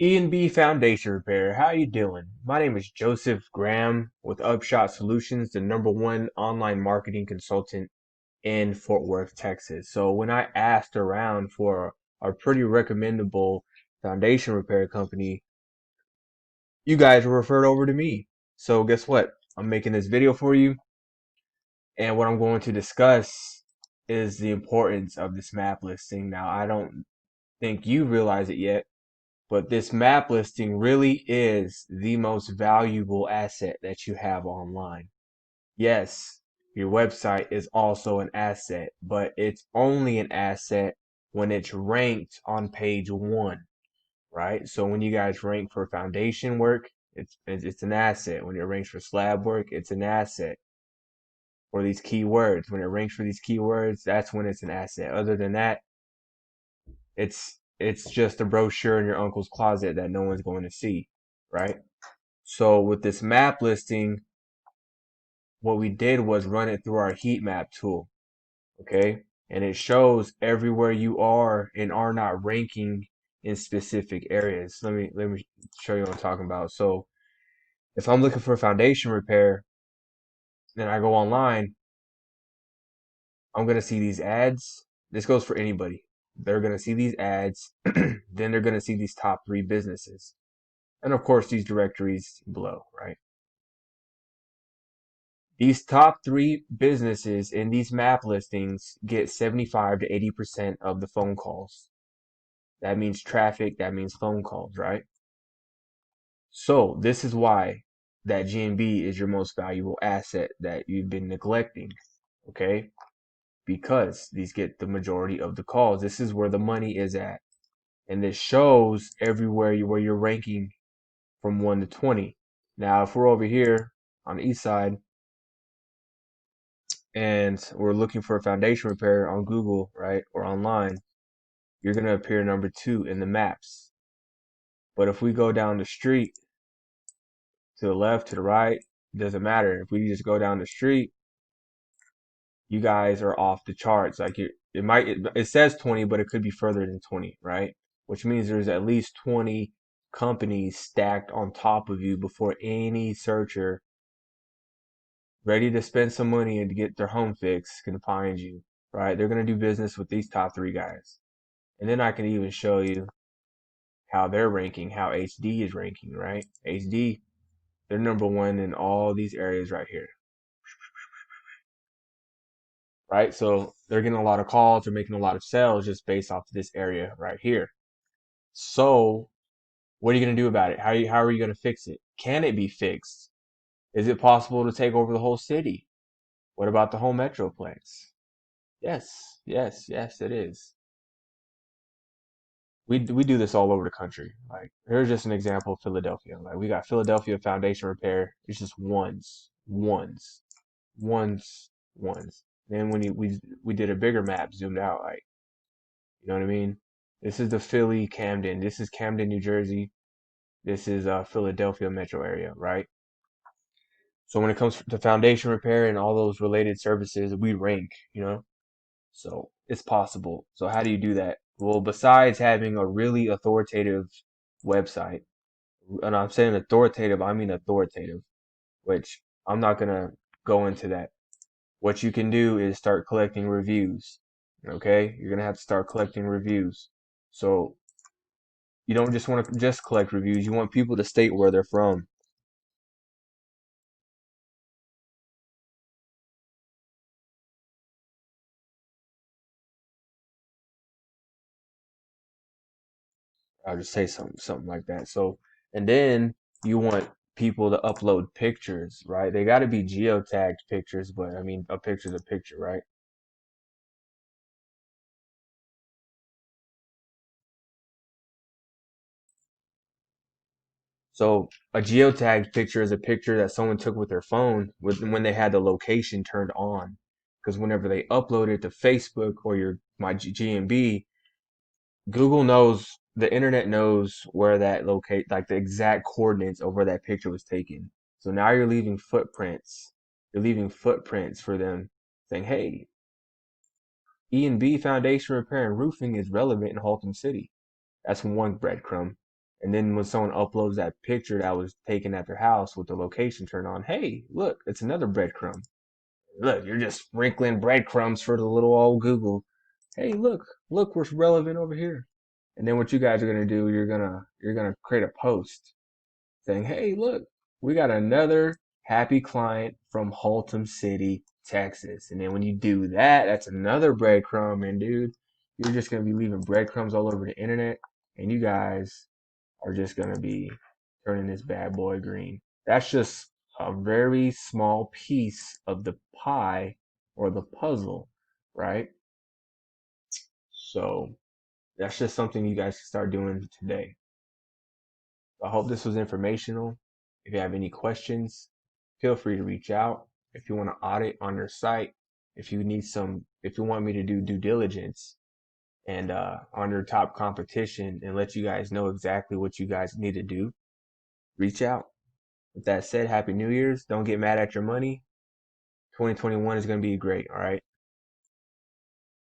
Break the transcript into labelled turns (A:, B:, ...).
A: E&B Foundation Repair. How you doing? My name is Joseph Graham with Upshot Solutions, the #1 online marketing consultant in Fort Worth, Texas. So when I asked around for a pretty recommendable foundation repair company, you guys were referred over to me. So guess what? I'm making this video for you, and what I'm going to discuss is the importance of this map listing. Now, I don't think you realize it yet, but this map listing really is the most valuable asset that you have online. Yes, your website is also an asset, but it's only an asset when it's ranked on page one, right? So when you guys rank for foundation work, it's an asset. When it ranks for slab work, it's an asset. For these keywords, when it ranks for these keywords, that's when it's an asset. Other than that, it's just a brochure in your uncle's closet that no one's going to see, right? So with this map listing, what we did was run it through our heat map tool, okay? And it shows everywhere you are and are not ranking in specific areas. Let me show you what I'm talking about. So if I'm looking for foundation repair, then I go online, I'm gonna see these ads. This goes for anybody. They're gonna see these ads, then they're gonna see these top 3 businesses. And of course, these directories below, right? These top 3 businesses in these map listings get 75 to 80% of the phone calls. That means traffic, that means phone calls, right? So this is why that GMB is your most valuable asset that you've been neglecting, okay? Because these get the majority of the calls. This is where the money is at. And this shows everywhere where you're ranking from 1 to 20. Now, if we're over here on the east side, and we're looking for a foundation repair on Google, right, or online, you're going to appear #2 in the maps. But if we go down the street, to the left, to the right, it doesn't matter. If we just go down the street, you guys are off the charts. Like it says 20, but it could be further than 20, right? Which means there's at least 20 companies stacked on top of you before any searcher ready to spend some money and to get their home fixed can find you, right? They're going to do business with these top 3 guys. And then I can even show you how they're ranking, how HD is ranking, right? HD, they're #1 in all these areas right here, right? So they're getting a lot of calls, they're making a lot of sales just based off of this area right here. So what are you going to do about it? How are you going to fix it? Can it be fixed? Is it possible to take over the whole city? What about the whole metroplex? Yes, yes, yes, it is. We do this all over the country. Like here's just an example of Philadelphia. Like we got Philadelphia Foundation Repair. It's just ones. Then when we did a bigger map, zoomed out, like you know what I mean. This is the Philly Camden. This is Camden, New Jersey. This is Philadelphia metro area, right? So when it comes to foundation repair and all those related services, we rank, you know. So it's possible. So how do you do that? Well, besides having a really authoritative website, and I'm saying authoritative, I mean authoritative, which I'm not gonna go into that. What you can do is start collecting reviews. Okay, you're gonna have to start collecting reviews. So you don't just want to just collect reviews. You want people to state where they're from. I'll just say something like that. So, and then you want people to upload pictures, right? They got to be geotagged pictures, but I mean, a picture's a picture, right? So a geotagged picture is a picture that someone took with their phone when they had the location turned on. Because whenever they upload it to Facebook or your my GMB, Google knows, the internet knows where that locate, like the exact coordinates of where that picture was taken. So now you're leaving footprints. You're leaving footprints for them saying, hey, E&B Foundation Repair and Roofing is relevant in Haltom City. That's one breadcrumb. And then when someone uploads that picture that was taken at their house with the location turned on, hey, look, it's another breadcrumb. Look, you're just sprinkling breadcrumbs for the little old Google. Hey, look what's relevant over here. And then what you guys are gonna do, you're gonna create a post saying, hey, look, we got another happy client from Haltom City, Texas. And then when you do that, that's another breadcrumb. And dude, you're just gonna be leaving breadcrumbs all over the internet, and you guys are just gonna be turning this bad boy green. That's just a very small piece of the pie or the puzzle, right? So that's just something you guys can start doing today. I hope this was informational. If you have any questions, feel free to reach out. If you want to audit on your site, if you want me to do due diligence and on your top competition and let you guys know exactly what you guys need to do, reach out. With that said, Happy New Year's. Don't get mad at your money. 2021 is going to be great. All right.